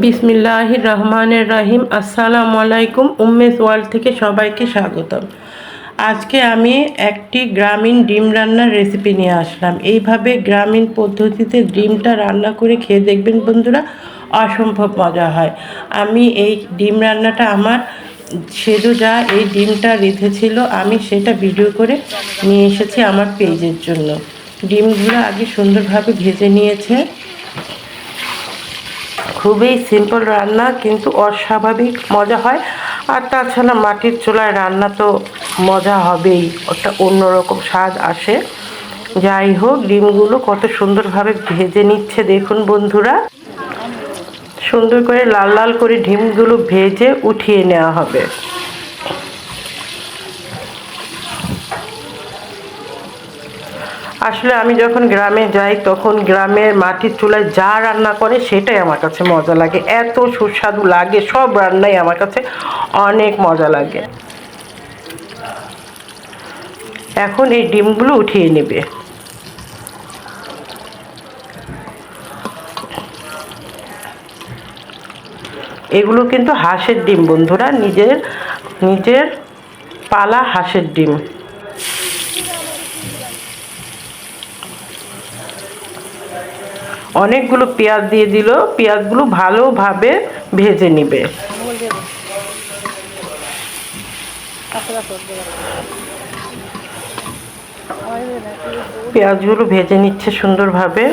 বিসমিল্লাহির রহমানির রহিম। আসসালামু আলাইকুম। উম্মেস ওয়ার্ল্ড থেকে সবাইকে স্বাগতম। আজকে আমি একটি গ্রামীণ ডিম রান্নার রেসিপি নিয়ে আসলাম। এইভাবে গ্রামীণ পদ্ধতিতে ডিমটা রান্না করে খেয়ে দেখবেন বন্ধুরা, অসম্ভব মজা হয়। আমি এই ডিম রান্নাটা আমার সেজো যা এই ডিমটা রেঁধেছিল, আমি সেটা ভিডিও করে নিয়ে এসেছি আমার পেজের জন্য। ডিমগুলো আগে সুন্দরভাবে ভেজে নিয়েছে। খুবই সিম্পল রান্না, কিন্তু অস্বাভাবিক মজা হয়। আর তাছাড়া মাটির চুলায় রান্না তো মজা হবেই, ওটা অন্যরকম স্বাদ আসে। যাই হোক, ডিমগুলো কত সুন্দরভাবে ভেজে নিচ্ছে দেখুন বন্ধুরা। সুন্দর করে লাল লাল করে ডিমগুলো ভেজে উঠিয়ে নেওয়া হবে। আসলে আমি যখন গ্রামে যাই তখন গ্রামের মাটির চুলায় যা রান্না করে সেটাই আমার কাছে মজা লাগে, এত সুস্বাদু লাগে। সব রান্নাই আমার কাছে অনেক মজা লাগে। এখন এই ডিমগুলো উঠিয়ে নেবে। এগুলো কিন্তু হাঁসের ডিম বন্ধুরা, নিজের নিজের পালা হাঁসের ডিম। অনেকগুলো পেঁয়াজ দিয়ে দিল, পেঁয়াজগুলো ভালোভাবে ভেজে নিবে। পেঁয়াজগুলো ভেজে নিচ্ছে সুন্দরভাবে।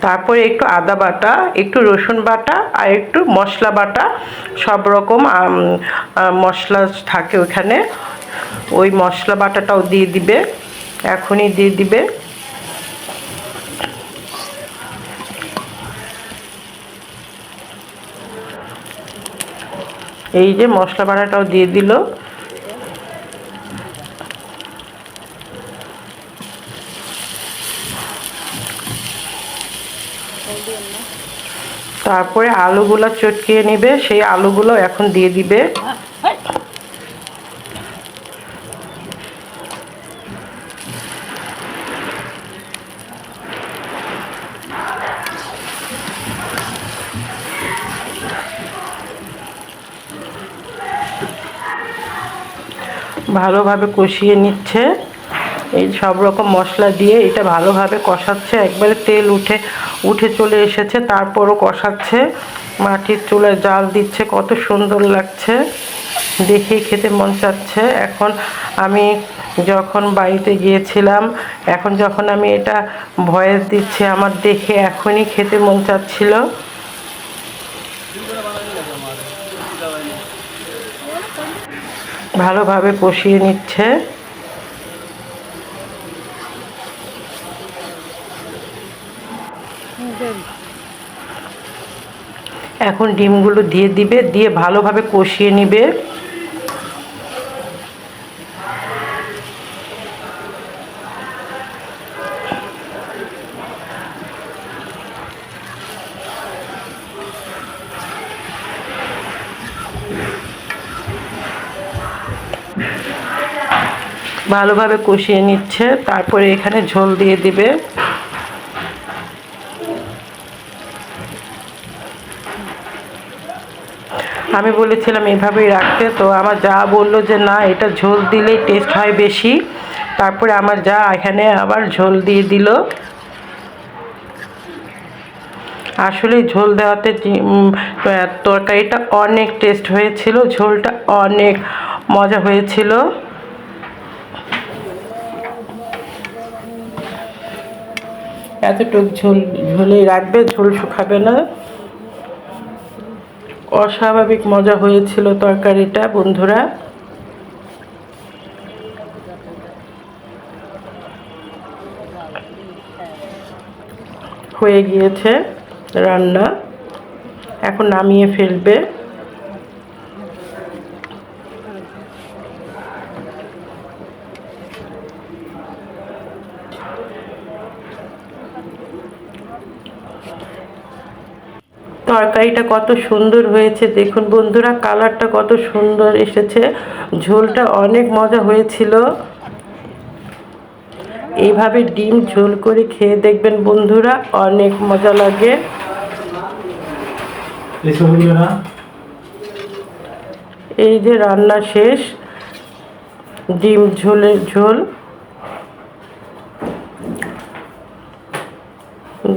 তারপরে একটু আদা বাটা, একটু রসুন বাটা আর একটু মশলা বাটা, সব রকম মশলা থাকে ওখানে, ওই মশলা বাটাটাও দিয়ে দিবে, এখনই দিয়ে দিবে। এই যে মশলা বাটাটাও দিয়ে দিল। তারপরে আলুগুলো চটকিয়ে নেবে, সেই আলুগুলো এখন দিয়ে দিবে। ভালোভাবে কষিয়ে নিচ্ছে, এই সব রকম মশলা দিয়ে এটা ভালোভাবে কষাচ্ছে। একবারে তেল উঠে চলে এসেছে, তারপরও কষাচ্ছে। মাটির চুলায় জাল দিচ্ছে, কত সুন্দর লাগছে, দেখেই খেতে মন চাচ্ছে। এখন আমি যখন বাড়িতে গিয়েছিলাম, এখন যখন আমি এটা ভয়েস দিচ্ছি, আমার দেখে এখনই খেতে মন চাচ্ছিল। ভালোভাবে কষিয়ে নিচ্ছে। এখন ডিমগুলো দিয়ে দিবে, দিয়ে ভালোভাবে কষিয়ে নিবে। ভালোভাবে কষিয়ে নিচ্ছে, তারপরে এখানে ঝোল দিয়ে দিবে। আমি বলেছিলাম এভাবেই রাখতে, তো আমার যা বললো যে না, এটা ঝোল দিলেই টেস্ট হয় বেশি। তারপরে আমার যা এখানে আবার ঝোল দিয়ে দিল। আসলে ঝোল দেওয়াতে তরকারিটা অনেক টেস্ট হয়েছিল, ঝোলটা অনেক মজা হয়েছিল। এতটুক ঝোলেই রাখবে, ঝোল শুকাবে না। অস্বাভাবিক মজা হয়েছিল তরকারিটা বন্ধুরা। হয়ে গিয়েছে রান্না, এখন নামিয়ে ফেলবে। তরকারিটা কত সুন্দর হয়েছে দেখুন বন্ধুরা, কালারটা কত সুন্দর এসেছে, ঝোলটা অনেক মজা হয়েছিল। এইভাবে ডিম ঝোল করে খেয়ে দেখবেন বন্ধুরা, অনেক মজা লাগে। এই যে রান্না শেষ, ডিম ঝোলের ঝোল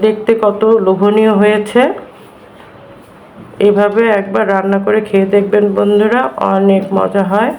দেখতে কত লোভনীয় হয়েছে। এভাবে একবার রান্না করে খেয়ে দেখবেন বন্ধুরা, অনেক মজা হয়।